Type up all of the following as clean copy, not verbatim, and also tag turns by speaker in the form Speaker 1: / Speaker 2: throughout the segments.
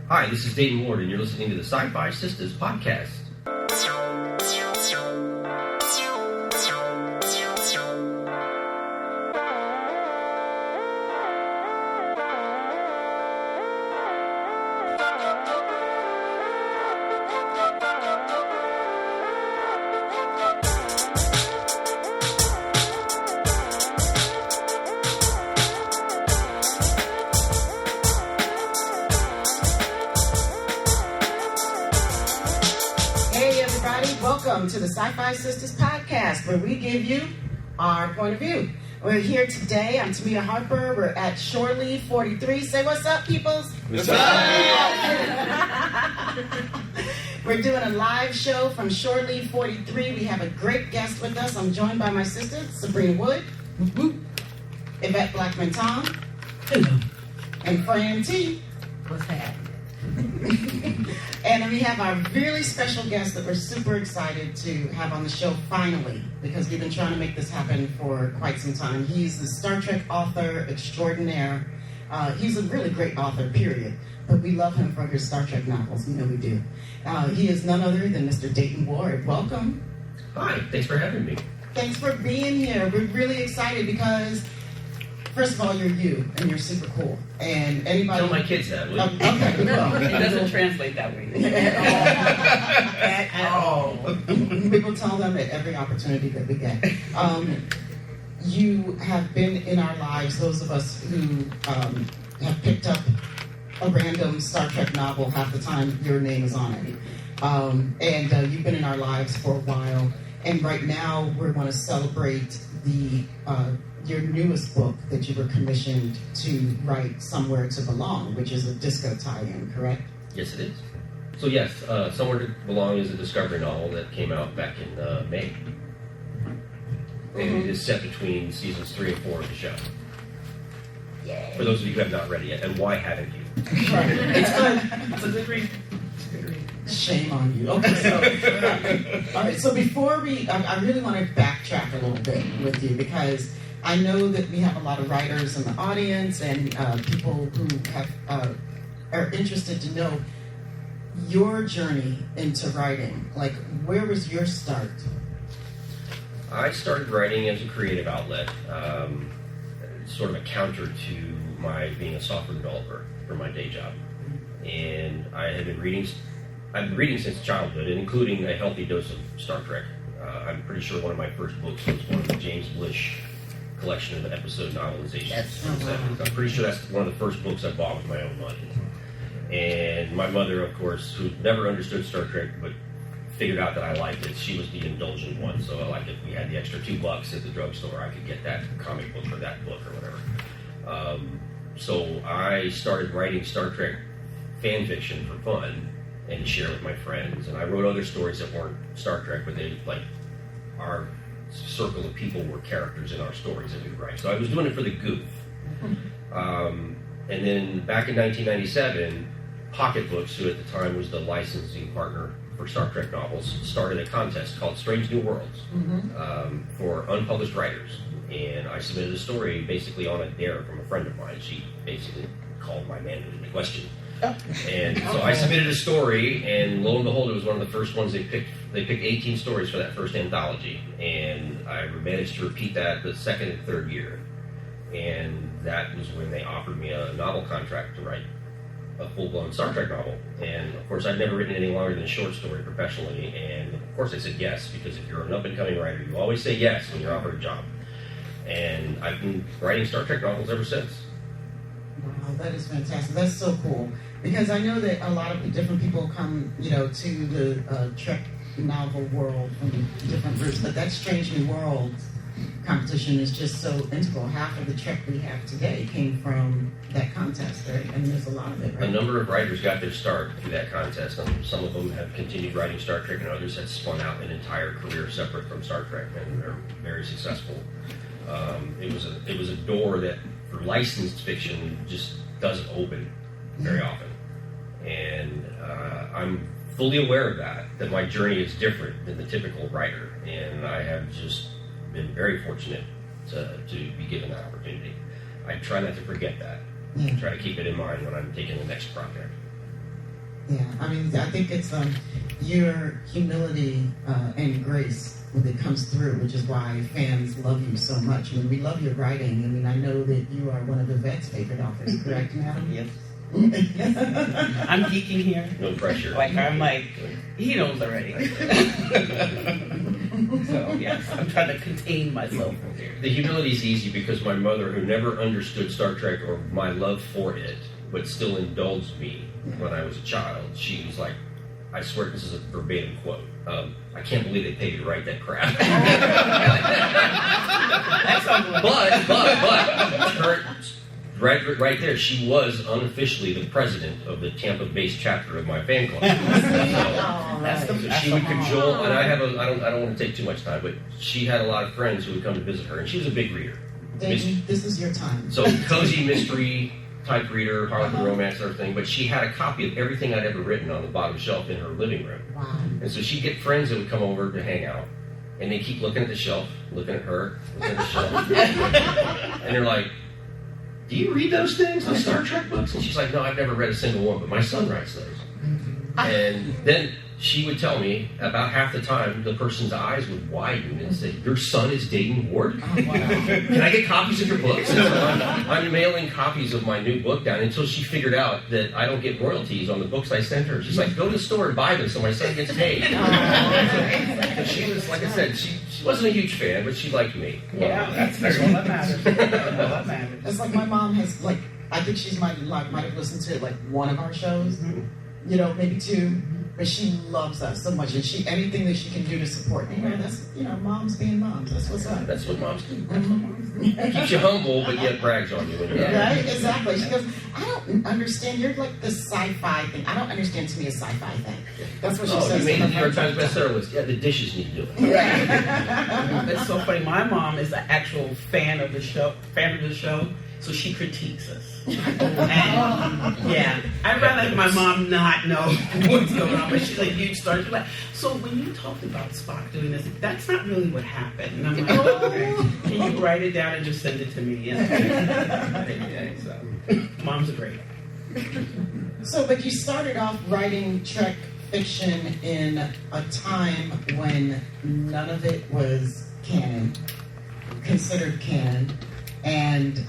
Speaker 1: Hi, this is Dayton Ward, and you're listening to the SyFy Sistas podcast.
Speaker 2: Welcome to the SyFy Sistas podcast, where we give you our point of view. We're here today. I'm Tamia Harper. We're at Shore Leave 43. Say what's up, peoples.
Speaker 1: What's up?
Speaker 2: We're doing a live show from Shore Leave 43. We have a great guest with us. I'm joined by my sister, Sabrina Wood, Yvette Blackman-Tom, and Fran T.
Speaker 3: What's happening?
Speaker 2: And we have our really special guest that we're super excited to have on the show finally, because we've been trying to make this happen for quite some time. He's the Star Trek author extraordinaire. He's a really great author, period. But we love him for his Star Trek novels. You know we do. He is none other than Mr. Dayton Ward. Welcome.
Speaker 1: Hi, thanks for having me.
Speaker 2: Thanks for being here. We're really excited because, first of all, you're you, and you're super cool. And anybody...
Speaker 1: Tell my kids that, will you?
Speaker 2: Okay, well.
Speaker 3: It doesn't translate that way.
Speaker 2: At all. We will tell them at every opportunity that we get. You have been in our lives, those of us who have picked up a random Star Trek novel, half the time your name is on it. And you've been in our lives for a while. And right now, we want to celebrate your newest book that you were commissioned to write, Somewhere to Belong, which is a disco tie-in, correct?
Speaker 1: Yes, it is. So yes, Somewhere to Belong is a discovery novel that came out back in May. And it is set between seasons 3 and 4 of the show.
Speaker 2: Yay.
Speaker 1: For those of you who have not read it yet, and why haven't you?
Speaker 2: Right. It's good.
Speaker 3: It's a good read.
Speaker 2: Shame on you. Okay, so, all right, so before I really want to backtrack a little bit with you, because I know that we have a lot of writers in the audience and people who are interested to know your journey into writing. Like, where was your start?
Speaker 1: I started writing as a creative outlet, sort of a counter to my being a software developer for my day job. And I've been reading since childhood, including a healthy dose of Star Trek. I'm pretty sure one of my first books was one of the James Blish collection of episode novelizations.
Speaker 3: Yes.
Speaker 1: I'm pretty sure that's one of the first books I bought with my own money. And my mother, of course, who never understood Star Trek, but figured out that I liked it, she was the indulgent one. So like if we had the extra $2 at the drugstore, I could get that comic book or that book or whatever. So I started writing Star Trek fan fiction for fun and to share with my friends. And I wrote other stories that weren't Star Trek, but they, like, our circle of people were characters in our stories that we would write. So I was doing it for the goof. And then back in 1997, Pocket Books, who at the time was the licensing partner for Star Trek novels, started a contest called Strange New Worlds for unpublished writers. And I submitted a story basically on a dare from a friend of mine. She basically called my manhood into question. And so I submitted a story, and lo and behold, it was one of the first ones they picked. They picked 18 stories for that first anthology, and I managed to repeat that the second and third year. And that was when they offered me a novel contract to write a full-blown Star Trek novel. And of course, I'd never written any longer than a short story professionally, and of course I said yes, because if you're an up-and-coming writer, you always say yes when you're offered a job. And I've been writing Star Trek novels ever since.
Speaker 2: Wow, that is fantastic. That's so cool. Because I know that a lot of different people come, to the Trek novel world from different groups, but that Strange New Worlds competition is just so integral. Half of the Trek we have today came from that contest, right? I mean, there's a lot of it, right?
Speaker 1: A number of writers got their start through that contest. Some of them have continued writing Star Trek, and others have spun out an entire career separate from Star Trek, and they're very successful. It was a door that, for licensed fiction, just doesn't open very often. And I'm fully aware of that my journey is different than the typical writer, and I have just been very fortunate to be given that opportunity. I try not to forget that. I try to keep it in mind when I'm taking the next project.
Speaker 2: Yeah, I mean, I think it's your humility and grace that comes through, which is why fans love you so much. I mean, we love your writing. I mean, I know that you are one of Yvette's favorite authors, correct, madam?
Speaker 3: Yes. I'm geeking here.
Speaker 1: No pressure.
Speaker 3: I'm like, he knows already. So, yes, I'm trying to contain myself from here.
Speaker 1: The humility is easy because my mother, who never understood Star Trek or my love for it, but still indulged me when I was a child, she was like, I swear this is a verbatim quote. I can't believe they paid you to write that crap. but her, right there, she was unofficially the president of the Tampa-based chapter of my fan club. So she would cajole, and I don't want to take too much time, but she had a lot of friends who would come to visit her, and she was a big reader.
Speaker 2: Dayton, this is your time.
Speaker 1: So cozy mystery type reader, Harlequin romance, everything. But she had a copy of everything I'd ever written on the bottom shelf in her living room.
Speaker 2: Wow.
Speaker 1: And so she'd get friends that would come over to hang out, and they keep looking at the shelf, looking at her, looking at the shelf, and they're like, "Do you read those things, those Star Trek books?" And she's like, "No, I've never read a single one, but my son writes those." And then she would tell me about half the time the person's eyes would widen and say, "Your son is Dayton Ward?
Speaker 2: Oh, wow.
Speaker 1: Can I get copies of your books?" And so I'm mailing copies of my new book down until she figured out that I don't get royalties on the books I send her. She's like, "Go to the store and buy them so my son gets paid." So she was, like I said, she wasn't a huge fan, but she liked me.
Speaker 3: Yeah, that's all that matters. That's all that matters.
Speaker 2: It's like my mom has, like, I think she's might have listened to like one of our shows, you know, maybe two, but she loves us so much, and she anything that she can do to support me. That's, you know, moms being moms. That's what's up.
Speaker 1: That's what moms do. Keeps you humble, but yet brags on you.
Speaker 2: Right? Exactly. She goes, "I don't understand. You're like the SyFy thing. I don't understand to me a SyFy thing." That's what she says.
Speaker 1: You made
Speaker 2: to
Speaker 1: the New
Speaker 2: her
Speaker 1: York Times
Speaker 2: friends.
Speaker 1: bestseller list. Yeah, the dishes need doing.
Speaker 3: It's so funny. My mom is an actual fan of the show, so she critiques us. And, yeah, I'd rather have my mom not know what's going on, but she's a huge star. She's like, "So when you talked about Spock doing this, that's not really what happened." And I'm like, "Okay, can you write it down and just send it to me?" Yeah, so moms are great.
Speaker 2: So, but you started off writing Trek fiction in a time when none of it was considered canon, and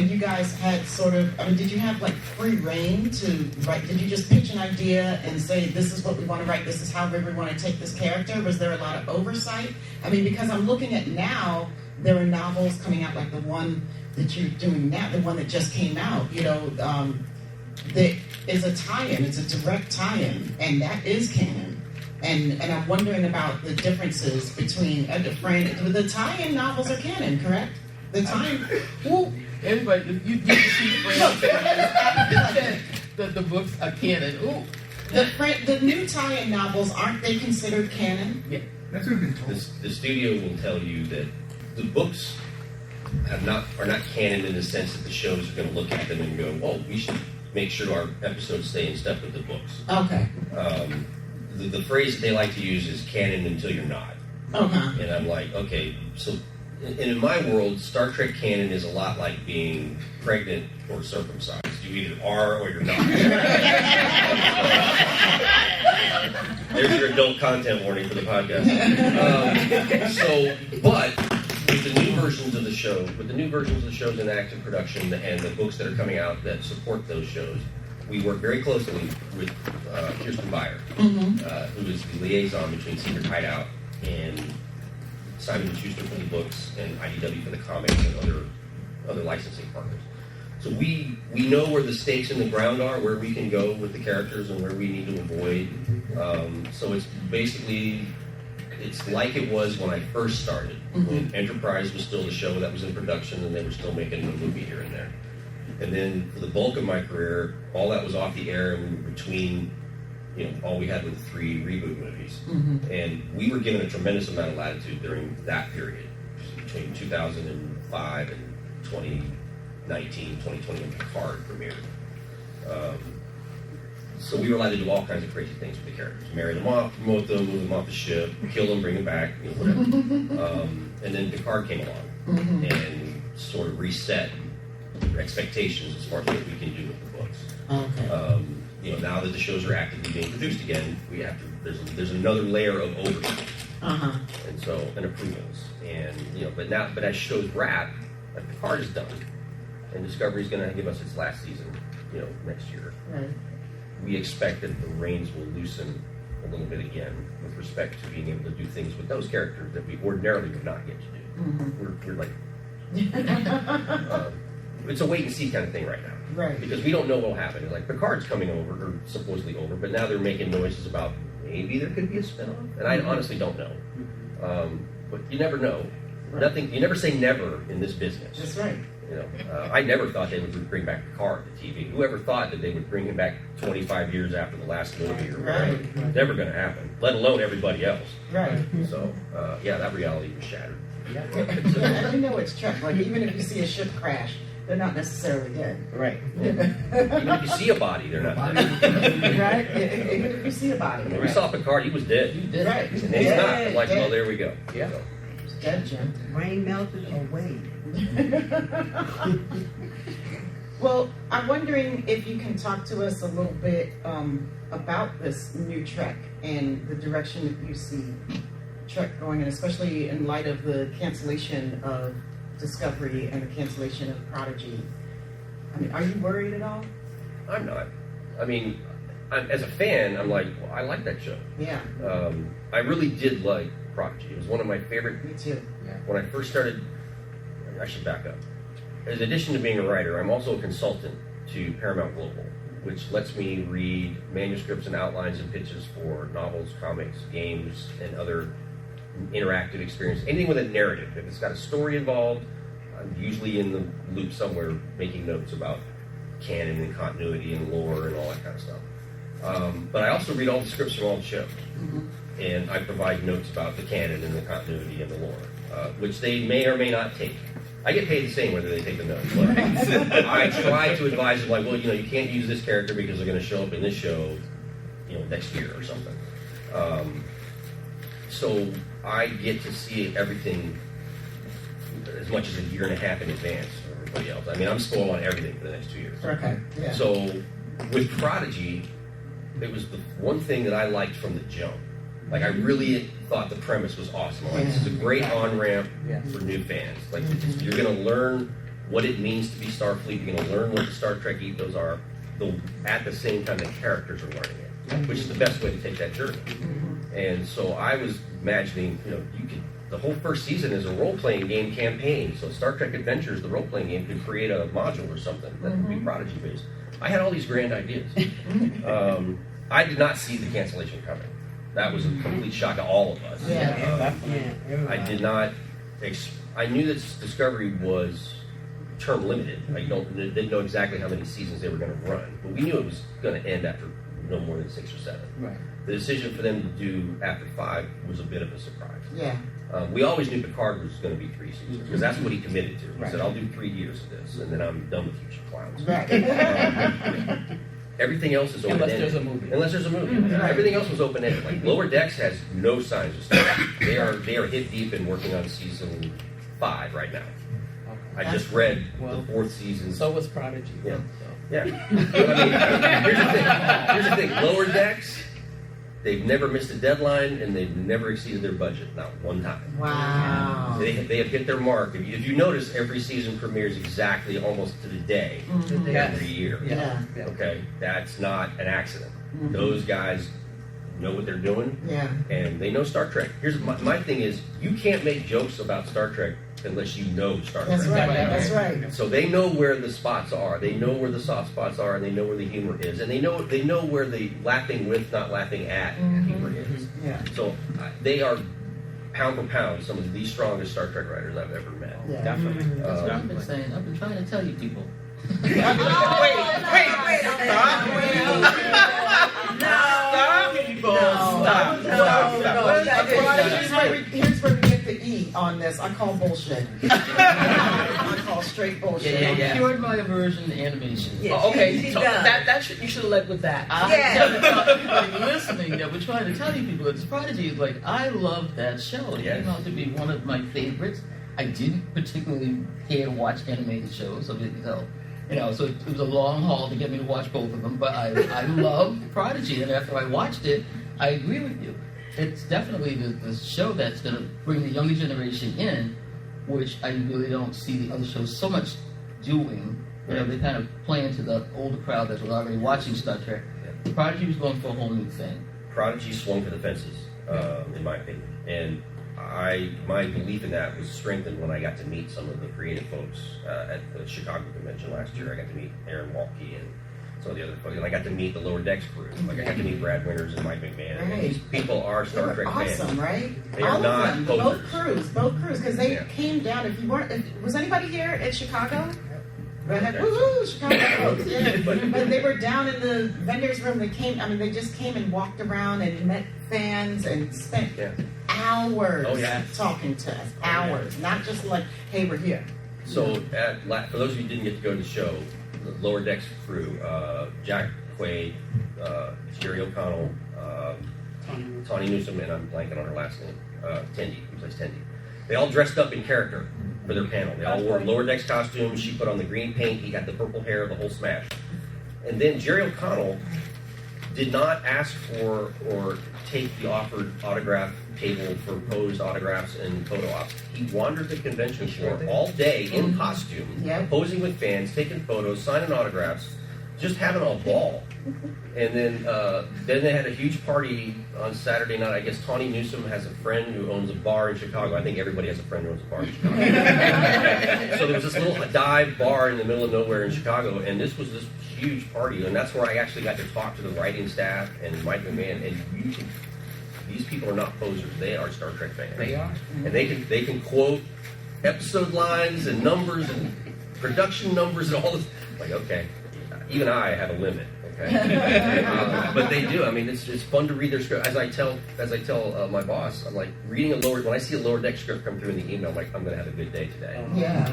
Speaker 2: you guys had sort of, I mean, did you have like free reign to write? Did you just pitch an idea and say, "This is what we want to write, this is how we want to take this character"? Was there a lot of oversight? I mean, because I'm looking at now, there are novels coming out like the one that you're doing now, the one that just came out, you know, that is a tie-in, it's a direct tie-in, and that is canon. And I'm wondering about the differences between the tie-in novels are canon, correct? The tie-in, well,
Speaker 4: everybody, you get to see friends that the books are canon. Ooh.
Speaker 2: the new tie-in novels, aren't they considered canon?
Speaker 4: Yeah.
Speaker 5: That's what we've been told.
Speaker 1: The studio will tell you that the books are not canon in the sense that the shows are going to look at them and go, "Well, we should make sure our episodes stay in step with the books."
Speaker 2: Okay.
Speaker 1: The phrase that they like to use is "canon until you're not."
Speaker 2: Okay.
Speaker 1: And I'm like, okay, so in my world, Star Trek canon is a lot like being pregnant or circumcised. You either are or you're not. There's your adult content warning for the podcast. But with the new versions of the shows in active production and the books that are coming out that support those shows, we work very closely with Kirsten Beyer, who is the liaison between Secret Hideout and Simon & Schuster for the books and IDW for the comics and other licensing partners. So we know where the stakes in the ground are, where we can go with the characters and where we need to avoid. So it's basically, it's like it was when I first started, when Enterprise was still the show that was in production and they were still making a movie here and there. And then for the bulk of my career, all that was off the air and we were between, all we had were the 3 reboot movies. And we were given a tremendous amount of latitude during that period, between 2005 and 2019, 2020 when Picard premiered. So we were allowed to do all kinds of crazy things with the characters. Marry them off, promote them, move them off the ship, kill them, bring them back, whatever. And then Picard came along and sort of reset expectations as far as what we can do with the books.
Speaker 2: Okay.
Speaker 1: Now that the shows are actively being produced again, we have to. There's another layer of oversight, and approvals, and but as shows wrap, like Picard is done, and Discovery is going to give us its last season, next year.
Speaker 2: Right.
Speaker 1: We expect that the reins will loosen a little bit again with respect to being able to do things with those characters that we ordinarily would not get to do. We're like, it's a wait and see kind of thing right now.
Speaker 2: Right.
Speaker 1: Because we don't know what will happen. Like Picard's coming over, or supposedly over, but now they're making noises about maybe there could be a spinoff, and I honestly don't know. But you never know.
Speaker 2: Right.
Speaker 1: Nothing. You never say never in this business.
Speaker 2: That's right.
Speaker 1: I never thought they would bring back Picard to TV. Whoever thought that they would bring him back 25 years after the last movie or whatever?
Speaker 2: Right.
Speaker 1: Never going to happen. Let alone everybody else.
Speaker 2: Right.
Speaker 1: So that reality was shattered.
Speaker 2: And it's Trek. Like even if you see a ship crash, they're not necessarily dead.
Speaker 3: Right.
Speaker 1: Even if you see a body, they're not dead.
Speaker 2: Right. Even if you see a body.
Speaker 1: When we saw Picard, he was dead.
Speaker 2: Right.
Speaker 1: And he's not. Like, well, there we go.
Speaker 4: Yeah.
Speaker 1: So.
Speaker 2: Dead, Jim.
Speaker 5: Rain melted away.
Speaker 2: Well, I'm wondering if you can talk to us a little bit about this new Trek and the direction that you see Trek going in, especially in light of the cancellation of Discovery and the cancellation of Prodigy. I mean, are you worried at all?
Speaker 1: I'm not. I mean, as a fan, I'm like, well, I like that show.
Speaker 2: Yeah.
Speaker 1: I really did like Prodigy. It was one of my favorite.
Speaker 2: Me too.
Speaker 1: When I first started, I should back up. In addition to being a writer, I'm also a consultant to Paramount Global, which lets me read manuscripts and outlines and pitches for novels, comics, games, and other interactive experience. Anything with a narrative. If it's got a story involved, I'm usually in the loop somewhere making notes about canon and continuity and lore and all that kind of stuff. But I also read all the scripts from all the shows. And I provide notes about the canon and the continuity and the lore, which they may or may not take. I get paid the same whether they take the notes. But I try to advise them, like, well, you can't use this character because they're going to show up in this show, next year or something. So I get to see everything as much as a year and a half in advance for everybody else. I mean, I'm spoiled on everything for the next 2 years.
Speaker 2: Okay. Yeah.
Speaker 1: So with Prodigy, it was the one thing that I liked from the jump. Like, I really thought the premise was awesome. Like, this is a great on-ramp for new fans. Like, you're going to learn what it means to be Starfleet. You're going to learn what the Star Trek ethos are. At the same time, the characters are learning it, which is the best way to take that journey. And so I was imagining, the whole first season is a role-playing game campaign. So Star Trek Adventures, the role-playing game, could create a module or something that would be Prodigy-based. I had all these grand ideas. I did not see the cancellation coming. That was a complete shock to all of us. I did not. I knew that Discovery was term limited. I didn't know exactly how many seasons they were going to run, but we knew it was going to end after no more than 6 or 7.
Speaker 4: Right.
Speaker 1: The decision for them to do after 5 was a bit of a surprise.
Speaker 2: Yeah.
Speaker 1: We always knew Picard was going to be 3 seasons because that's what he committed to. He
Speaker 2: Right.
Speaker 1: said, "I'll do 3 years of this, and then I'm done with you clowns."
Speaker 2: Right.
Speaker 1: Everything else is open-ended.
Speaker 4: Unless there's a movie.
Speaker 1: Unless there's a movie. Everything else was open-ended. Like, Lower Decks has no signs of stuff. They are hip deep and working on season 5 right now. I just read the 4th season.
Speaker 4: So was Prodigy.
Speaker 1: Yeah.
Speaker 4: So.
Speaker 1: Yeah. But I mean, here's the thing. Lower Decks, they've never missed a deadline, and they've never exceeded their budget, not one time.
Speaker 2: Wow.
Speaker 1: They have hit their mark. If you notice, every season premieres exactly almost to the day every year.
Speaker 2: Yeah.
Speaker 1: Okay, that's not an accident. Those guys know what they're doing, and they know Star Trek. Here's my thing is, you can't make jokes about Star Trek unless you know Star Trek.
Speaker 2: That's right. That's right.
Speaker 1: So they know where the spots are. They know where the soft spots are, and they know where the humor is, and they know where the laughing with, not laughing at humor is.
Speaker 2: Yeah.
Speaker 1: So they are pound for pound some of the strongest Star Trek writers I've ever met.
Speaker 2: Yeah.
Speaker 4: Definitely.
Speaker 6: That's what I've been saying. I've been trying to tell you people.
Speaker 3: Wait.
Speaker 2: Here's where we get the E on this. I call bullshit. I call straight bullshit.
Speaker 6: I cured my aversion to animation.
Speaker 5: Yes,
Speaker 4: Okay,
Speaker 5: she
Speaker 4: so
Speaker 5: does.
Speaker 4: you should have led with that.
Speaker 6: I'm listening that we're trying to tell you people that Prodigy is like, I love that show. It came out to be one of my favorites. I didn't particularly care to watch animated shows, so you can tell. So it was a long haul to get me to watch both of them. But I love Prodigy, and after I watched it, I agree with you. It's definitely the show that's going to bring the younger generation in, which I really don't see the other shows so much doing. They kind of play into the older crowd that was already watching Star Trek. Prodigy was going for a whole new thing.
Speaker 1: Prodigy swung for the fences, in my opinion. And my belief in that was strengthened when I got to meet some of the creative folks at the Chicago convention last year. I got to meet Aaron Walke and some of the other folks, and I got to meet the Lower Decks crew. Like I got to meet Brad Winters and Mike McMahon.
Speaker 2: Right.
Speaker 1: And these people are Star Trek fans.
Speaker 2: Awesome, right?
Speaker 1: They are
Speaker 2: All
Speaker 1: not
Speaker 2: of them,
Speaker 1: posers.
Speaker 2: both crews, because they came down. Was anybody here at Chicago? Right? Woohoo, Chicago folks! Yeah. But they were down in the vendors room. They just came and walked around and met fans and spent hours talking to us. Hours, not just like, hey, we're here.
Speaker 1: So, for those of you who didn't get to go to the show, the Lower Decks crew, Jack Quaid, Jerry O'Connell, Tawny Newsom, and I'm blanking on her last name, Tendi, who plays Tendi. They all dressed up in character for their panel. They all wore Lower Decks costumes. She put on the green paint. He got the purple hair, the whole smash. And then Jerry O'Connell did not ask for or take the offered autograph table for posed autographs and photo ops. He wandered the convention floor all day in costume, posing with fans, taking photos, signing autographs, just having a ball. And then they had a huge party on Saturday night. I guess Tawny Newsom has a friend who owns a bar in Chicago. I think everybody has a friend who owns a bar in Chicago. So there was this little dive bar in the middle of nowhere in Chicago, and this was this huge party. And that's where I actually got to talk to the writing staff and Mike McMahon. And these people are not posers; they are Star Trek fans.
Speaker 3: They are,
Speaker 1: and they can quote episode lines and numbers and production numbers and all this. Like, okay, even I have a limit. Okay. But they do. I mean, it's fun to read their script. As I tell my boss, I'm like when I see a Lower Deck script come through in the email, I'm like, I'm going to have a good day today.
Speaker 2: Yeah.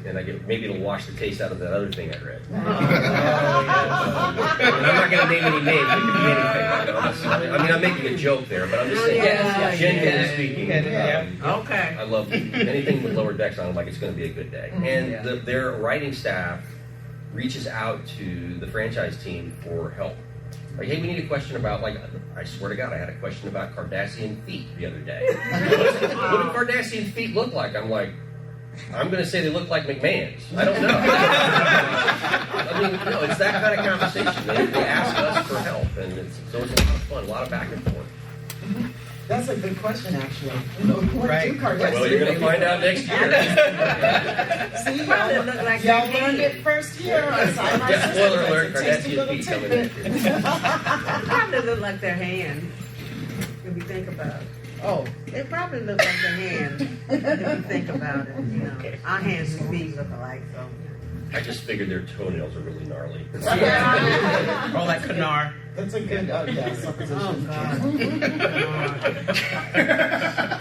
Speaker 1: And I get, maybe it'll wash the taste out of that other thing I read. And I'm not going to name any names. It could be anything. I mean, I'm making a joke there, but I'm just saying, genuinely speaking.
Speaker 3: Okay.
Speaker 1: I love anything with Lower Decks on. I'm like, it's going to be a good day. And their writing staff reaches out to the franchise team for help. Like, hey, we need a question about, I swear to God, I had a question about Cardassian feet the other day. What do Cardassian feet look like? I'm like, I'm going to say they look like McMahon's. I don't know. I mean, it's that kind of conversation. They ask us for help, and it's a lot of fun, a lot of back and forth.
Speaker 2: That's a good question, actually.
Speaker 3: Right.
Speaker 1: Well, you're going to find out next year.
Speaker 2: See, y'all learned it first here on SyFy.
Speaker 1: Spoiler alert,
Speaker 2: It's a tasty
Speaker 1: Cardassian
Speaker 2: little
Speaker 1: feet coming next
Speaker 2: tidbit.
Speaker 1: year.
Speaker 5: It probably look like their hand, if you think about it.
Speaker 2: Oh,
Speaker 5: It probably look like their hand, if you think about it. Our hands and feet look alike, so.
Speaker 1: I just figured their toenails are really gnarly.
Speaker 3: Or like Kanar.
Speaker 2: that's a good supposition.
Speaker 5: Oh, God.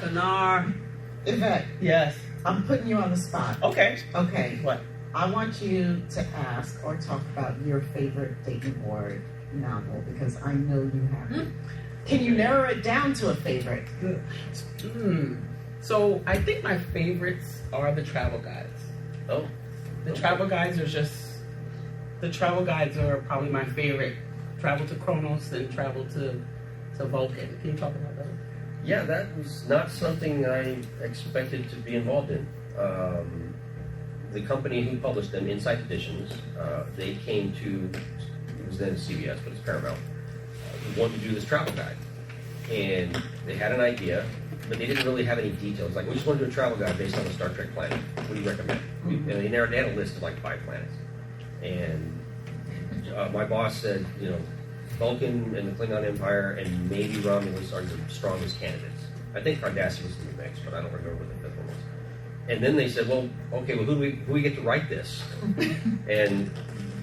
Speaker 5: Kanar.
Speaker 2: Yvette,
Speaker 3: Yes.
Speaker 2: I'm putting you on the spot.
Speaker 3: Okay.
Speaker 2: Okay.
Speaker 3: What?
Speaker 2: I want you to ask or talk about your favorite Dayton Ward novel, because I know you have it. Can you narrow it down to a favorite?
Speaker 3: So I think my favorites are the travel guides.
Speaker 1: Oh.
Speaker 3: The travel guides are probably my favorite. Travel to Kronos and travel to Vulcan. Can you talk about that?
Speaker 1: Yeah, that was not something I expected to be involved in. The company who published them, Insight Editions, they came to, it was then CBS, but it's Paramount, who wanted to do this travel guide. And they had an idea, but they didn't really have any details. Like, we just want to do a travel guide based on the Star Trek planet. What do you recommend? And they had a list of 5 planets. And my boss said, Vulcan and the Klingon Empire and maybe Romulus are the strongest candidates. I think Cardassian was in the mix, but I don't remember what the 5th one was. And then they said, well, okay, who do we get to write this? And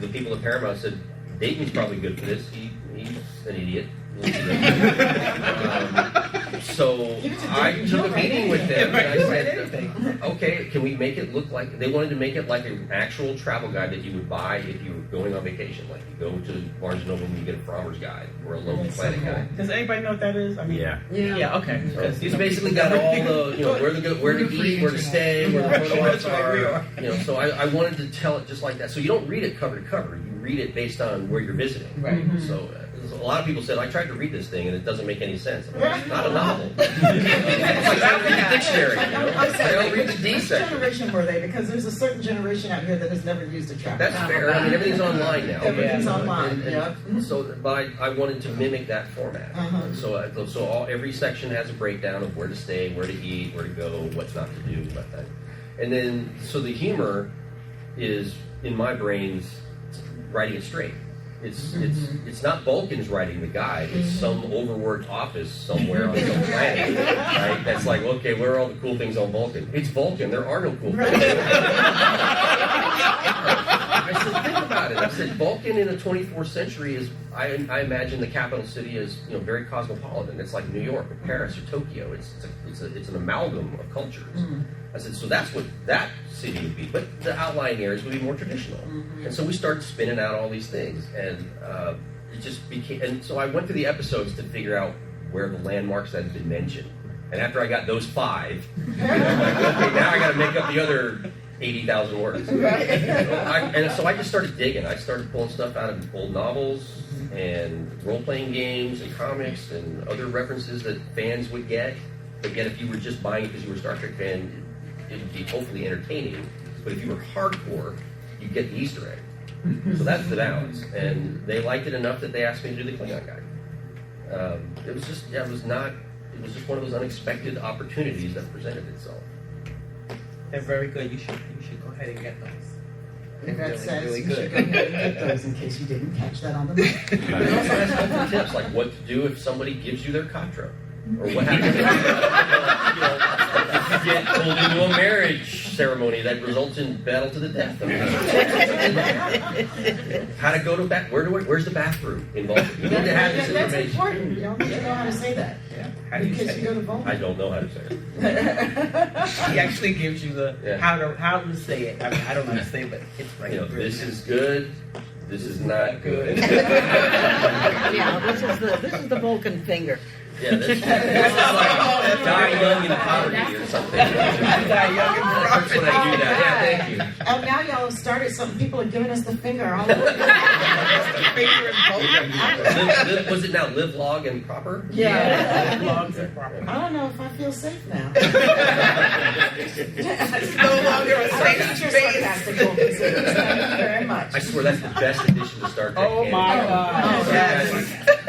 Speaker 1: the people at Paramount said, Dayton's probably good for this. He's an idiot.
Speaker 7: So
Speaker 2: Give it to
Speaker 7: I
Speaker 2: Dayton.
Speaker 7: took a
Speaker 2: You're
Speaker 7: meeting with
Speaker 2: right.
Speaker 7: them, and I said,
Speaker 3: Anything.
Speaker 7: okay, can we make it look like, they wanted to make it like an actual travel guide that you would buy if you were going on vacation. Like you go to Barnes & Noble and you get a farmer's guide or a local
Speaker 2: That's so
Speaker 7: planet
Speaker 2: cool.
Speaker 7: guide.
Speaker 3: Does anybody know what that is? I mean,
Speaker 1: Yeah.
Speaker 3: yeah, okay.
Speaker 7: So
Speaker 3: Because
Speaker 7: it's basically got all the, where to go, where to eat, where to stay, where the photo ops are. So I wanted to tell it just like that. So you don't read it cover to cover. You read it based on where you're visiting.
Speaker 3: Right.
Speaker 7: So a lot of people said, I tried to read this thing and it doesn't make any sense. I'm like, it's not a novel. It's like I don't read the dictionary. I don't read the D
Speaker 2: Which
Speaker 7: section.
Speaker 2: generation were they? Because there's a certain generation out here that has never used a travel.
Speaker 7: That's fair. I mean, everything's online now.
Speaker 2: Everything's online,
Speaker 7: And so, but I wanted to mimic that format.
Speaker 2: Uh-huh.
Speaker 7: So every section has a breakdown of where to stay, where to eat, where to go, what's not to do, what that. And then, so the humor is in my brain's writing it straight. It's not Vulcan's writing the guide. It's some overworked office somewhere on some planet, right? That's like, okay, where are all the cool things on Vulcan? It's Vulcan. There are no cool things. I said, think about it. I said, Vulcan in the 24th century is, I imagine the capital city is, very cosmopolitan. It's like New York or Paris or Tokyo. It's an amalgam of cultures. I said, so that's what that city would be, but the outlying areas would be more traditional. And so we started spinning out all these things, and it just became. And so I went through the episodes to figure out where the landmarks that had been mentioned. And after I got those 5, I'm like, okay, now I got to make up the other 80,000 words. And so I just started digging. I started pulling stuff out of old novels and role-playing games and comics and other references that fans would get. But yet, if you were just buying it because you were a Star Trek fan, it would be hopefully entertaining. But if you were hardcore, you'd get the Easter egg. So that's the balance. And they liked it enough that they asked me to do the Klingon guide. It was just one of those unexpected opportunities that presented itself.
Speaker 3: They're very good. You should go ahead and get those.
Speaker 2: That
Speaker 3: Really,
Speaker 2: says
Speaker 3: really
Speaker 2: you
Speaker 3: good.
Speaker 2: should go ahead and get those in case you didn't catch that on the mic.
Speaker 7: But it also has helpful tips, like what to do if somebody gives you their Katra. Or what happens if you get pulled into a marriage ceremony that results in battle to the death. How to go to where's the bathroom involved? You need to have this
Speaker 2: That's
Speaker 7: information.
Speaker 2: important. You need to know how to say that.
Speaker 3: Yeah. How do you
Speaker 2: Because
Speaker 3: say
Speaker 2: you go
Speaker 3: it?
Speaker 2: to Vulcan.
Speaker 7: I don't know how to say it.
Speaker 3: He actually gives you the
Speaker 7: Yeah.
Speaker 3: how to say it. I mean, I don't know how to say it, but it's right.
Speaker 7: This is good. This is not good.
Speaker 5: Yeah, this is the Vulcan finger.
Speaker 7: Yeah, this is like die young in poverty or something. That's when I do that. Yeah, thank you.
Speaker 2: Oh, now y'all have started something. People are giving us the finger all over.
Speaker 7: Was it now live, log, and proper?
Speaker 2: Yeah.
Speaker 3: Logs are proper.
Speaker 2: I don't know if I feel safe now.
Speaker 3: It's no longer a safe
Speaker 2: Future
Speaker 3: space.
Speaker 2: sarcastic Vulcan series. Thank you very much.
Speaker 7: I swear that's the best addition to Star Trek.
Speaker 3: Oh my
Speaker 7: canon.
Speaker 3: God!
Speaker 2: Oh,
Speaker 3: Yes.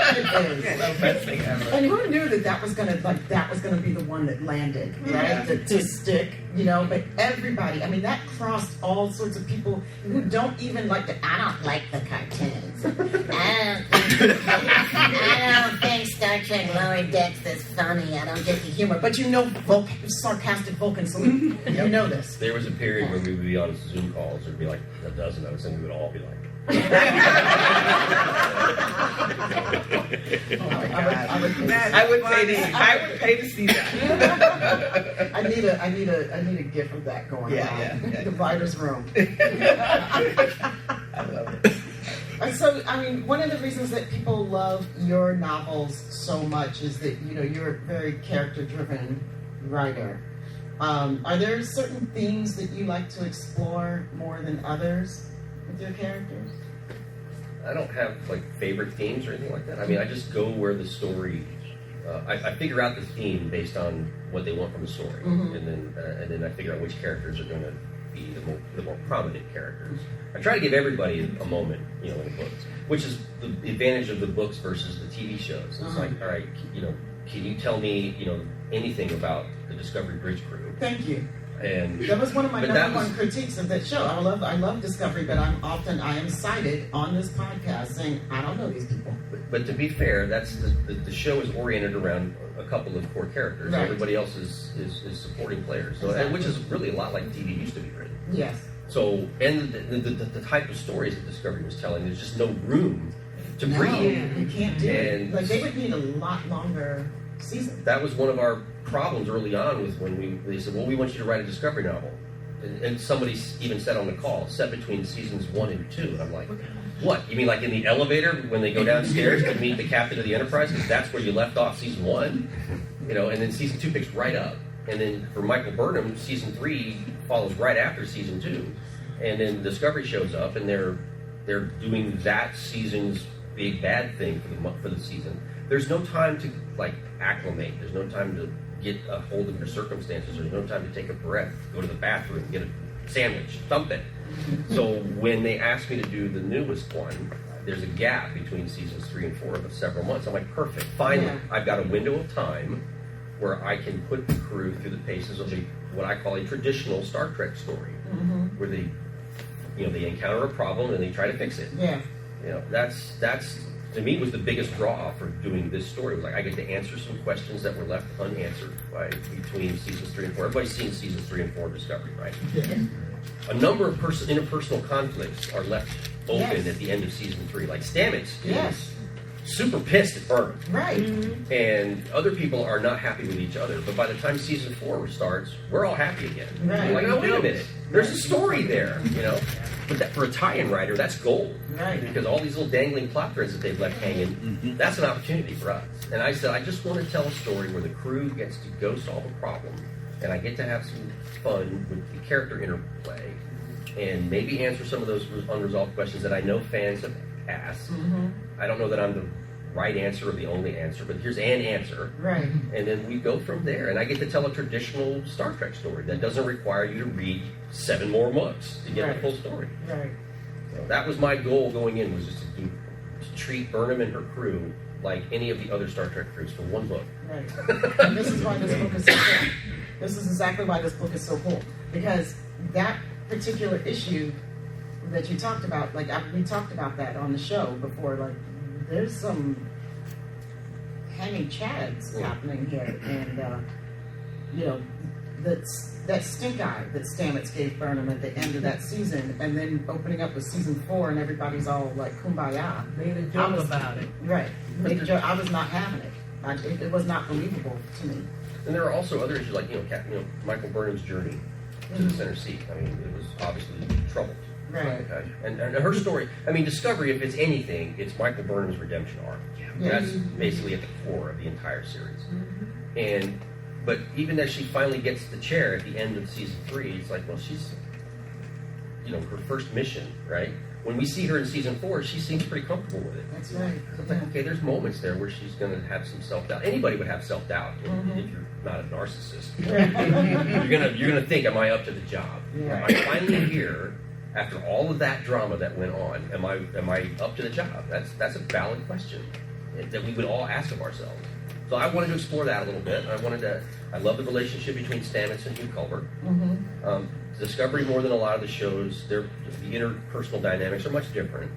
Speaker 2: It is.
Speaker 3: The best thing ever.
Speaker 2: And who knew that was gonna be the one that landed, right? To stick, But everybody, I mean, that crossed all sorts of people who don't even like I don't like the cartoons. I don't think Star Trek Lower Decks is funny. I don't get the humor. But sarcastic Vulcan salute. You know this.
Speaker 7: There was a period where we would be on Zoom calls. There'd be like a dozen of us, and we would all be like.
Speaker 3: Oh my God. I would pay to see that.
Speaker 2: I need a gift of that going on.
Speaker 3: Yeah.
Speaker 2: The writer's room.
Speaker 3: I love it.
Speaker 2: So, I mean, one of the reasons that people love your novels so much is that, you're a very character-driven writer. Are there certain themes that you like to explore more than others with your characters?
Speaker 7: I don't have favorite themes or anything like that. I mean, I just go where the story. I figure out the theme based on what they want from the story, and then I figure out which characters are going to be the more prominent characters. I try to give everybody a moment, in the books, which is the advantage of the books versus the TV shows. It's like, all right, can you tell me, anything about the Discovery Bridge crew?
Speaker 2: Thank you.
Speaker 7: And
Speaker 2: that was one of my
Speaker 7: but
Speaker 2: number one critiques of that show. I love Discovery, but I am cited on this podcast saying I don't know these people.
Speaker 7: But to be fair, that's the show is oriented around a couple of core characters.
Speaker 2: Right.
Speaker 7: Everybody else is supporting players. So,
Speaker 2: Exactly.
Speaker 7: which is really a lot like TV used to be written.
Speaker 2: Yes.
Speaker 7: So, and the type of stories that Discovery was telling, there's just no room to breathe.
Speaker 2: You can't do it.
Speaker 7: And
Speaker 2: They would need a lot longer season.
Speaker 7: That was one of our problems early on with when they said, well, we want you to write a Discovery novel. And somebody even said on the call, set between seasons 1 and 2. And I'm like, what? You mean like in the elevator when they go downstairs to meet the captain of the Enterprise? Because that's where you left off season 1. You know, and then season 2 picks right up. And then for Michael Burnham, season 3 follows right after season 2. And then Discovery shows up, and they're doing that season's big bad thing for the season. There's no time to like acclimate. There's no time to get a hold of your circumstances. There's no time to take a breath, go to the bathroom, get a sandwich, something. So when they asked me to do the newest one, there's a gap between seasons 3 and 4 of several months. I'm like, perfect. Finally,
Speaker 2: Yeah.
Speaker 7: I've got a window of time where I can put the crew through the paces of what I call a traditional Star Trek story, where they encounter a problem and they try to fix it.
Speaker 2: Yeah.
Speaker 7: You know, that's to me was the biggest draw for doing this story. It was like I get to answer some questions that were left unanswered between seasons 3 and 4. Everybody's seen seasons 3 and 4 of Discovery, right?
Speaker 2: Yeah.
Speaker 7: A number of interpersonal conflicts are left open
Speaker 2: Yes.
Speaker 7: at the end of season 3. Like Stamets
Speaker 2: Yes.
Speaker 7: is super pissed at Burnham.
Speaker 2: Right.
Speaker 7: And other people are not happy with each other. But by the time season 4 starts, we're all happy again.
Speaker 2: Right.
Speaker 7: We're like, oh, wait a minute. There's a story there, you know? But for a tie-in writer, that's gold.
Speaker 2: Right.
Speaker 7: Because all these little dangling plot threads that they've left hanging, that's an opportunity for us. And I said, I just want to tell a story where the crew gets to go solve a problem, and I get to have some fun with the character interplay, and maybe answer some of those unresolved questions that I know fans have asked. I don't know that I'm the right answer or the only answer, but here's an answer.
Speaker 2: Right.
Speaker 7: And then we go from there. And I get to tell a traditional Star Trek story that doesn't require you to read 7 more books to get
Speaker 2: Right.
Speaker 7: the full story.
Speaker 2: Right.
Speaker 7: So that was my goal going in, was just to treat Burnham and her crew like any of the other Star Trek crews for one book.
Speaker 2: Right. And this is why this book is so cool. This is exactly why this book is so cool. Because that particular issue that you talked about, like we talked about that on the show before, like there's some hanging chads happening here. And, you know, that stink eye that Stamets gave Burnham at the end of that season, and then opening up with season 4 and everybody's all like kumbaya.
Speaker 5: Made a joke about it.
Speaker 2: Right. Made a joke. I was not having it. It was not believable to me.
Speaker 7: And there are also other issues like, Michael Burnham's journey to the center seat. I mean, it was obviously troubled.
Speaker 2: Right.
Speaker 7: Okay. And her story, I mean, Discovery, if it's anything, it's Michael Burnham's redemption arc.
Speaker 2: Yeah.
Speaker 7: That's basically at the core of the entire series. But even as she finally gets the chair at the end of season 3, it's like, well, she's, her first mission, right? When we see her in season 4, she seems pretty comfortable with it.
Speaker 2: That's right.
Speaker 7: So it's like, okay, there's moments there where she's going to have some self-doubt. Anybody would have self-doubt if you're not a narcissist. You're gonna think, am I up to the job?
Speaker 2: Yeah.
Speaker 7: Am I finally here after all of that drama that went on? Am I up to the job? That's a valid question that we would all ask of ourselves. So I wanted to explore that a little bit. I love the relationship between Stamets and Hugh Culber. Discovery, more than a lot of the shows, the interpersonal dynamics are much different.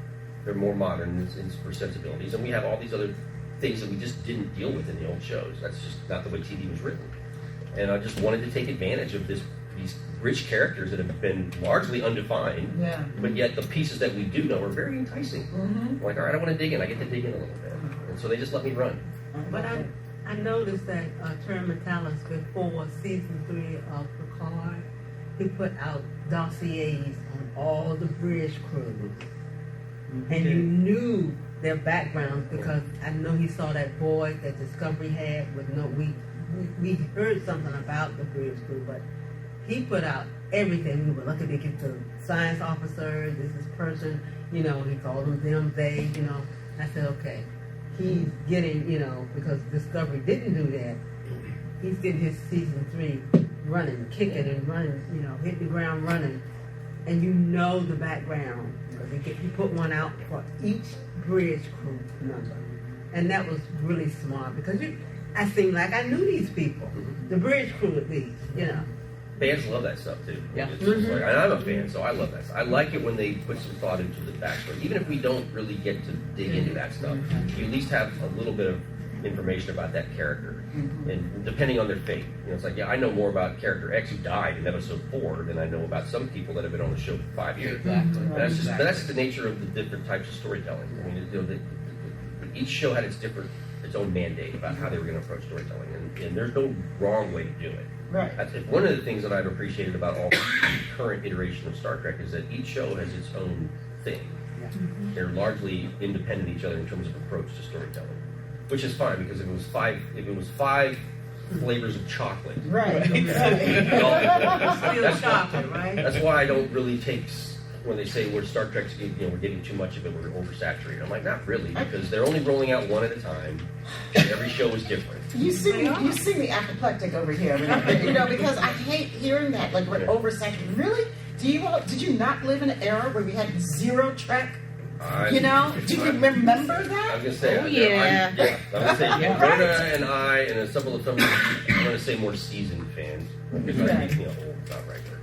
Speaker 7: They're more modern in sensibilities, and we have all these other things that we just didn't deal with in the old shows. That's just not the way TV was written. And I just wanted to take advantage of these rich characters that have been largely undefined,
Speaker 2: Yeah.
Speaker 7: but yet the pieces that we do know are very enticing. I'm like, all right, I want to dig in. I get to dig in a little bit. And so they just let me run.
Speaker 5: But I noticed that Terry Matalas, before season 3 of Picard, he put out dossiers on all the bridge crews. And you knew their backgrounds because I know he saw that boy that Discovery had with we heard something about the bridge crew, but he put out everything. We were lucky to get the science officer, this person, he called them, they, I said, okay. He's getting, because Discovery didn't do that, he's getting his season 3 running, kicking and running, hitting the ground running. And you know the background. He put one out for each bridge crew member. And that was really smart because I seemed like I knew these people. The bridge crew at least,
Speaker 7: Fans love that stuff too.
Speaker 6: Yeah.
Speaker 7: It's just like, and I'm a fan, so I love that stuff. I like it when they put some thought into the backstory. Even if we don't really get to dig into that stuff, you at least have a little bit of information about that character. And depending on their fate. It's like, I know more about character X who died in episode 4 than I know about some people that have been on the show for 5 years.
Speaker 6: Exactly.
Speaker 7: And that's the nature of the different types of storytelling. I mean, each show had its different its own mandate about how they were going to approach storytelling, and there's no wrong way to do it.
Speaker 2: Right.
Speaker 7: One of the things that I've appreciated about all the current iteration of Star Trek is that each show has its own thing. They're largely independent of each other in terms of approach to storytelling, which is fine because if it was five flavors of chocolate,
Speaker 2: Right.
Speaker 5: Still chocolate, right?
Speaker 7: That's why I don't really take when they say we're Star Trek's, we're getting too much of it, we're oversaturated. I'm like, not really, because they're only rolling out one at a time. And every show is different.
Speaker 2: You see me apoplectic over here, because I hate hearing that. Like we're oversaturated. Really? Did you not live in an era where we had zero Trek? Do you remember that?
Speaker 7: I'm gonna say,
Speaker 2: Oh, yeah.
Speaker 7: I'm gonna say, Roberta and I, and a couple of some, I'm gonna say more seasoned fans, because I think old, not right there.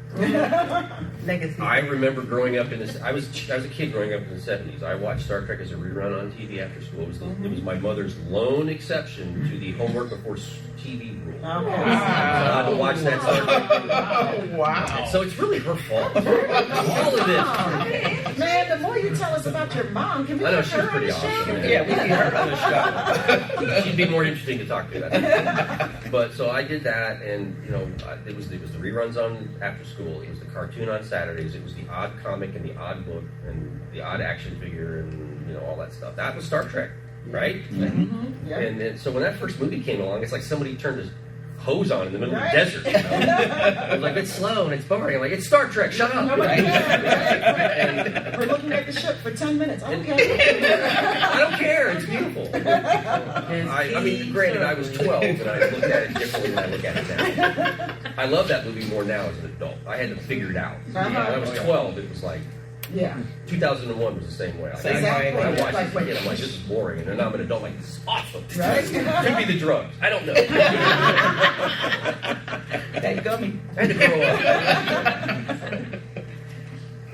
Speaker 5: Legacy.
Speaker 7: I remember growing up in this. I was a kid growing up in the 70s. I watched Star Trek as a rerun on TV after school. It was my mother's lone exception to the homework before TV rule.
Speaker 2: Oh,
Speaker 7: So I had to watch that Star Trek.
Speaker 4: Oh, wow.
Speaker 7: And so it's really her fault. All of this.
Speaker 2: Man, the more you tell us about your mom, can we
Speaker 7: I know
Speaker 2: get
Speaker 7: she's
Speaker 2: her on
Speaker 7: pretty
Speaker 2: the
Speaker 7: awesome.
Speaker 2: show?
Speaker 7: Man.
Speaker 3: Yeah, we need her on the show.
Speaker 7: She'd be more interesting to talk to. But so I did that, and it was the reruns on after school. It was the cartoon on Saturdays. It was the odd comic and the odd book and the odd action figure and all that stuff. That was Star Trek, right?
Speaker 2: Mm-hmm. Yeah.
Speaker 7: And so when that first movie came along, it's like somebody turned his hose on in the middle of the
Speaker 2: Right.
Speaker 7: desert. I was like, it's slow and it's boring. I'm like, it's Star Trek. Shut up.
Speaker 2: Nobody cares,
Speaker 7: And
Speaker 2: We're looking at the ship for 10 minutes. Okay.
Speaker 7: I don't care. It's beautiful. I mean, granted, I was 12 and I looked at it differently than I look at it now. I love that movie more now as an adult. I had to figure it out. When I was 12, it was like,
Speaker 2: Yeah.
Speaker 7: 2001 was the same way.
Speaker 2: Exactly.
Speaker 7: When I watched
Speaker 2: Like,
Speaker 7: this as a kid, I'm like, this is boring. And then I'm an adult, like, this is awesome.
Speaker 2: Right?
Speaker 7: Could be the drugs. I don't know.
Speaker 3: That gummy.
Speaker 7: I had to grow up.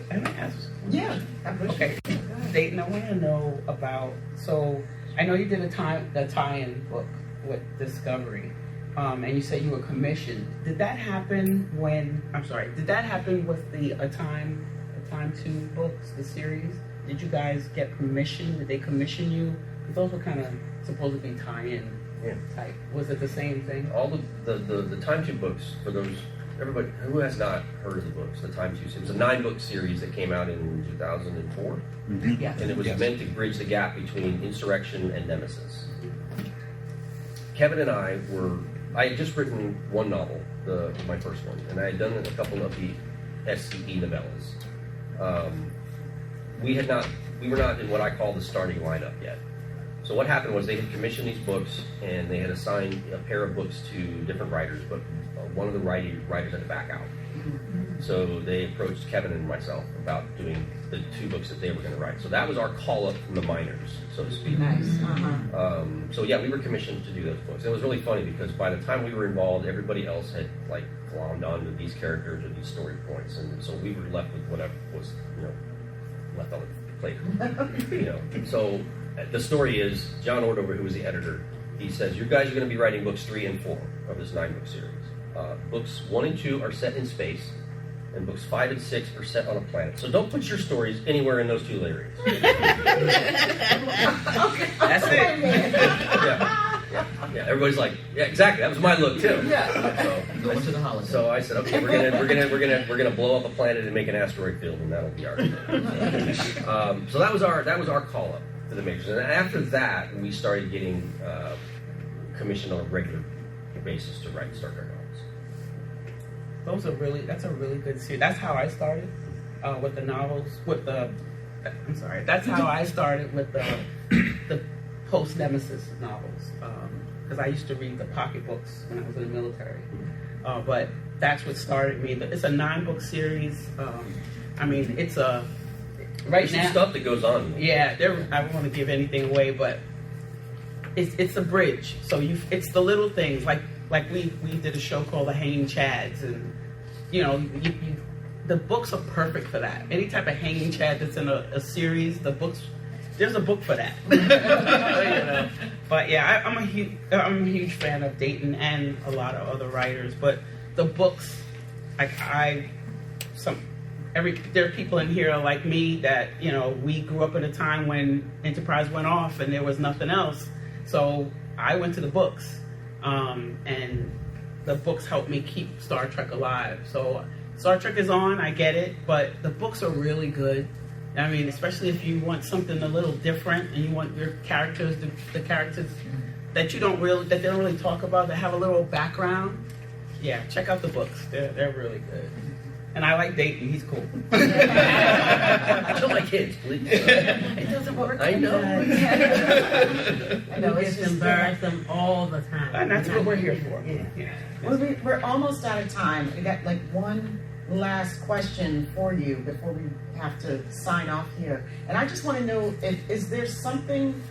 Speaker 3: Can I ask?
Speaker 2: Yeah.
Speaker 3: Okay, Dayton, I want to know about. So I know you did a tie-in book with Discovery, and you said you were commissioned. Did that happen when? I'm sorry. Did that happen with the Time 2 books, the series? Did you guys get permission? Did they commission you? Because those were kind of supposed to be tie-in type. Was it the same thing?
Speaker 7: All the Time 2 books, for those, everybody who has not heard of the books, the Time 2 series, it was a 9-book series that came out in 2004.
Speaker 3: Yeah.
Speaker 7: And it was meant to bridge the gap between Insurrection and Nemesis. Kevin and I had just written one novel, my first one, and I had done a couple of the SCE novellas. We were not in what I call the starting lineup yet. So what happened was they had commissioned these books, and they had assigned a pair of books to different writers, but one of the writers had to back out. So they approached Kevin and myself about doing the 2 books that they were going to write. So that was our call up from the minors, so to speak.
Speaker 2: Nice.
Speaker 7: So yeah, we were commissioned to do those books. It was really funny because by the time we were involved, everybody else had like glommed onto these characters or these story points, and so we were left with whatever was left on the plate. So the story is John Ordover, who was the editor, he says, you guys are going to be writing books 3 and 4 of this 9-book series. Books 1 and 2 are set in space, and books 5 and 6 are set on a planet. So don't put your stories anywhere in those 2 areas.
Speaker 3: That's it.
Speaker 7: Yeah. Everybody's like, yeah, exactly. That was my look too.
Speaker 6: Going to the holiday.
Speaker 7: So I said, okay, we're gonna blow up a planet and make an asteroid field, and that'll be our. So that was our call up to the majors, and after that we started getting commissioned on a regular basis to write Star Trek novels.
Speaker 3: That's a really good series. That's how I started with the novels. That's how I started with the post Nemesis novels. Because I used to read the pocketbooks when I was in the military. But that's what started me. But it's a 9-book series. I mean, it's a
Speaker 7: There's some stuff that goes on.
Speaker 3: Yeah, I don't want to give anything away, but it's a bridge. So it's the little things like we did a show called The Hanging Chads, and the books are perfect for that. Any type of hanging chad that's in a series, there's a book for that. But yeah, I'm a huge fan of Dayton and a lot of other writers. But the books, there are people in here like me that we grew up at a time when Enterprise went off and there was nothing else. So I went to the books, and the books helped me keep Star Trek alive. So Star Trek is on, I get it, but the books are really good. I mean, especially if you want something a little different and you want your characters, the characters that they don't really talk about, that have a little background. Yeah, check out the books. They're really good. And I like Dayton. He's cool.
Speaker 7: Show my kids, please.
Speaker 3: It doesn't work.
Speaker 7: I know.
Speaker 2: I know,
Speaker 5: We
Speaker 2: it's
Speaker 5: just
Speaker 2: just
Speaker 5: embarrass them all the time.
Speaker 3: And that's what we're here for.
Speaker 5: Yeah.
Speaker 2: Well, we're almost out of time. We got like one last question for you before we have to sign off here. And I just want to know, is there something,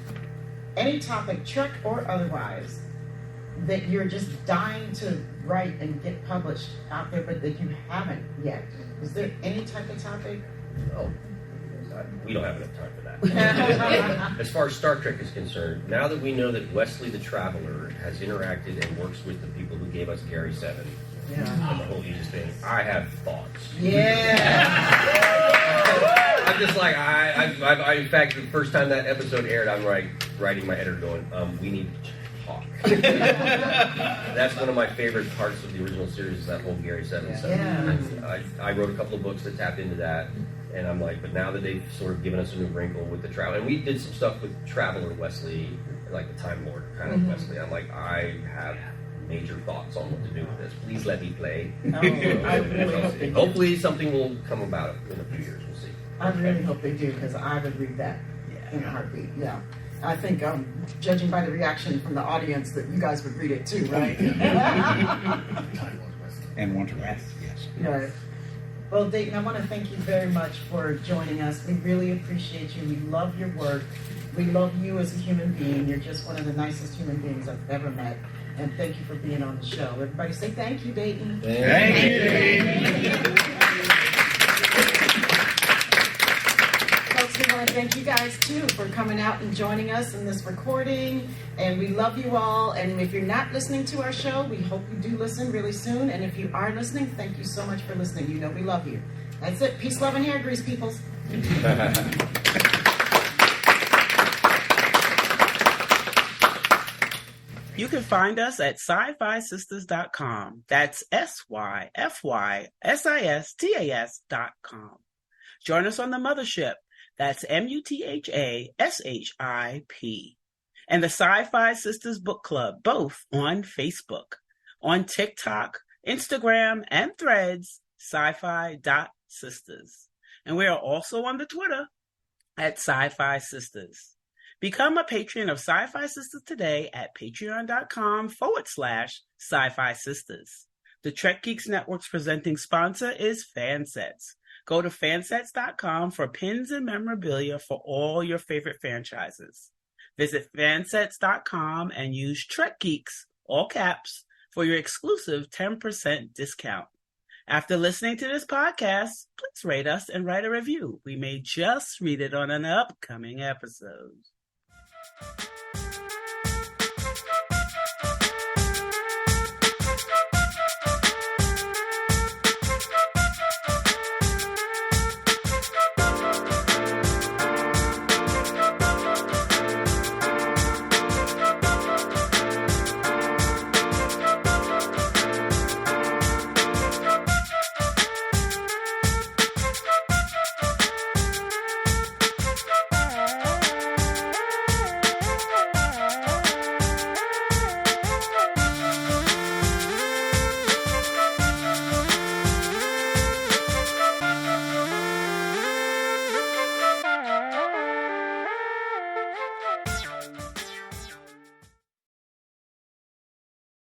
Speaker 2: any topic, Trek or otherwise, that you're just dying to write and get published out there, but that you haven't yet? Is there any type of topic?
Speaker 7: Oh, we don't have enough time for that. As far as Star Trek is concerned, now that we know that Wesley the Traveler has interacted and works with the people who gave us Gary 7 and the whole Aegis thing, I have thoughts.
Speaker 2: Yeah.
Speaker 7: I'm just like, I in fact, the first time that episode aired, I'm writing my editor going, we need to talk. That's one of my favorite parts of the original series, is that whole Gary 7 stuff.
Speaker 2: Yeah.
Speaker 7: I wrote a couple of books that tapped into that, and I'm like, but now that they've sort of given us a new wrinkle with the travel, and we did some stuff with Traveler Wesley, like the Time Lord kind of Wesley, I'm like, I have major thoughts on what to do with this. Please let me play.
Speaker 2: I really hope they do.
Speaker 7: Hopefully something will come about in a few years. We'll see.
Speaker 2: I really hope they do, because I would read that in a heartbeat. Yeah. I think, judging by the reaction from the audience, that you guys would read it too, right?
Speaker 8: And want to rest, yes.
Speaker 2: Right. Well, Dayton, I want to thank you very much for joining us. We really appreciate you. We love your work. We love you as a human being. You're just one of the nicest human beings I've ever met. And thank you for being on the show. Everybody say thank you, Dayton.
Speaker 8: Thank you.
Speaker 2: Folks, we want to thank you guys, too, for coming out and joining us in this recording. And we love you all. And if you're not listening to our show, we hope you do listen really soon. And if you are listening, thank you so much for listening. You know we love you. That's it. Peace, love, and hair grease, peoples.
Speaker 3: You can find us at SyFysistas.com. That's SyFysistas.com. Join us on the mothership. That's MUTHASHIP. And the SyFy Sistas Book Club, both on Facebook. On TikTok, Instagram, and Threads, SyFy.Sistas. And we are also on the Twitter at SyFy Sistas. Become a patron of SyFy Sistas today at patreon.com/SyFy Sistas. The Trek Geeks Network's presenting sponsor is Fansets. Go to fansets.com for pins and memorabilia for all your favorite franchises. Visit fansets.com and use Trek Geeks, all caps, for your exclusive 10% discount. After listening to this podcast, please rate us and write a review. We may just read it on an upcoming episode.